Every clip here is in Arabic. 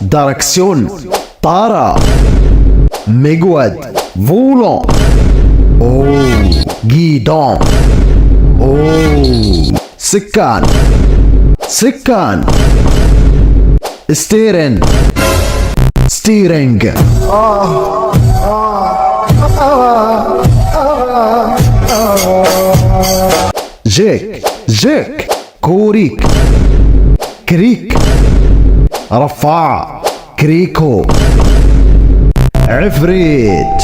دركسيون طارة. مقود فولون. أوه جيدون. أوه سكان ستيرنج. جيك كريك رفاع كريكو. عفريت.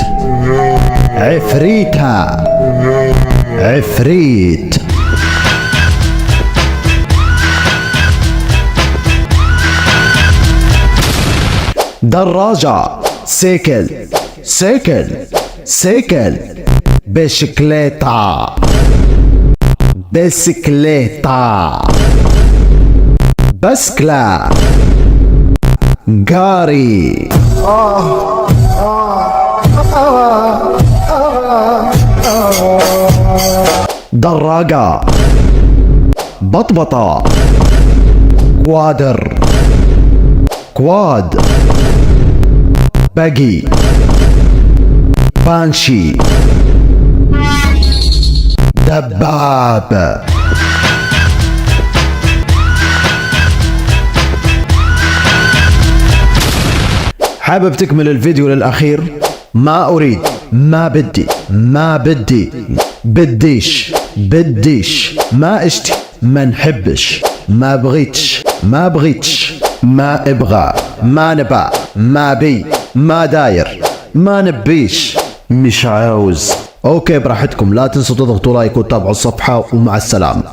دراجة سيكل. بسكليتا. بسكلا. قاري. دراجة. بطبطة. كواد. باجي. بانشي. دباب. حابب تكمل الفيديو للأخير؟ ما أريد، ما بدي، بديش، ما اشتي، ما نحبش، ما بغيتش، ما ابغى، ما نبى، ما بي، ما داير، ما نبيش، مش عاوز. اوكي براحتكم، لا تنسوا تضغطوا لايك وتتابعوا الصفحة، ومع السلامة.